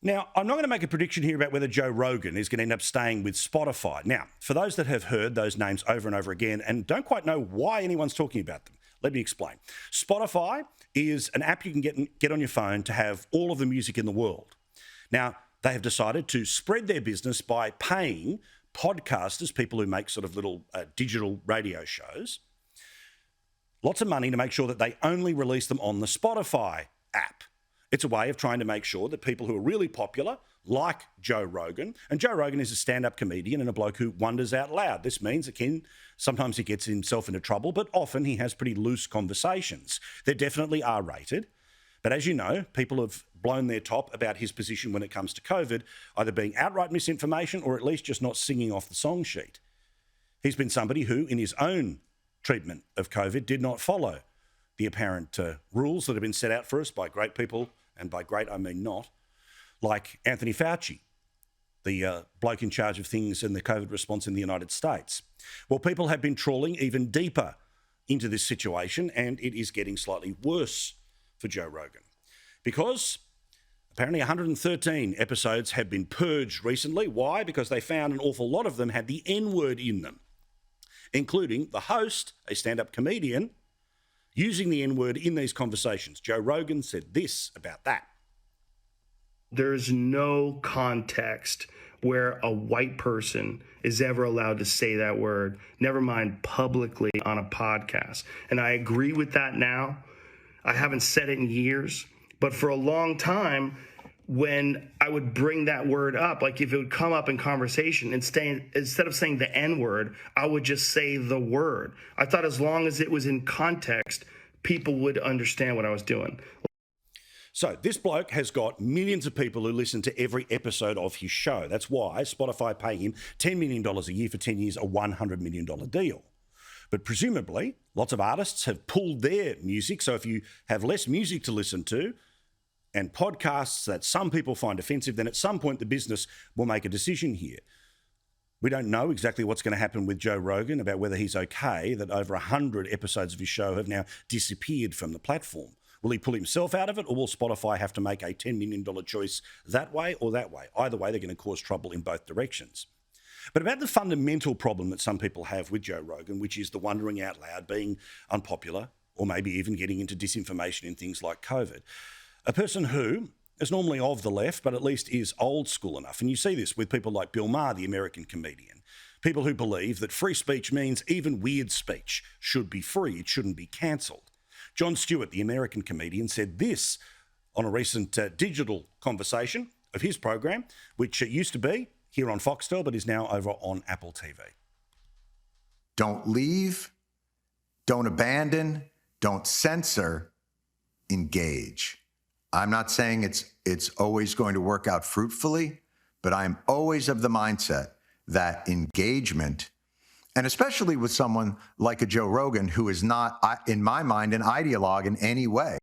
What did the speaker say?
Now, I'm not going to make a prediction here about whether Joe Rogan is going to end up staying with Spotify. Now, for those that have heard those names over and over again and don't quite know why anyone's talking about them, let me explain. Spotify is an app you can get on your phone to have all of the music in the world. Now, they have decided to spread their business by paying podcasters, people who make sort of little digital radio shows, lots of money to make sure that they only release them on the Spotify app. It's a way of trying to make sure that people who are really popular, like Joe Rogan, and Joe Rogan is a stand-up comedian and a bloke who wonders out loud. This means sometimes he gets himself into trouble, but often he has pretty loose conversations. They're definitely R-rated. But as you know, people have blown their top about his position when it comes to COVID, either being outright misinformation or at least just not singing off the song sheet. He's been somebody who, in his own treatment of COVID, did not follow the apparent rules that have been set out for us by great people, and by great I mean not, like Anthony Fauci, the bloke in charge of things in the COVID response in the United States. Well, people have been trawling even deeper into this situation, and it is getting slightly worse for Joe Rogan, because apparently 113 episodes have been purged recently. Why? Because they found an awful lot of them had the N-word in them, including the host, a stand-up comedian, using the N-word in these conversations. Joe Rogan said this about that. There's no context where a white person is ever allowed to say that word, never mind publicly on a podcast. And I agree with that now. I haven't said it in years, but for a long time, when I would bring that word up, like if it would come up in conversation, instead of saying the N-word, I would just say the word. I thought as long as it was in context, people would understand what I was doing. So this bloke has got millions of people who listen to every episode of his show. That's why Spotify pay him $10 million a year for 10 years, a $100 million deal. But presumably, lots of artists have pulled their music. So if you have less music to listen to, and podcasts that some people find offensive, then at some point the business will make a decision here. We don't know exactly what's going to happen with Joe Rogan, about whether he's okay that over 100 episodes of his show have now disappeared from the platform. Will he pull himself out of it, or will Spotify have to make a $10 million choice that way or that way? Either way, they're going to cause trouble in both directions. But about the fundamental problem that some people have with Joe Rogan, which is the wondering out loud, being unpopular, or maybe even getting into disinformation in things like COVID. A person who is normally of the left, but at least is old school enough. And you see this with people like Bill Maher, the American comedian. People who believe that free speech means even weird speech should be free. It shouldn't be cancelled. Jon Stewart, the American comedian, said this on a recent digital conversation of his program, which used to be here on Foxtel, but is now over on Apple TV. Don't leave, don't abandon, don't censor, engage. I'm not saying it's always going to work out fruitfully, but I'm always of the mindset that engagement, and especially with someone like a Joe Rogan, who is not, in my mind, an ideologue in any way,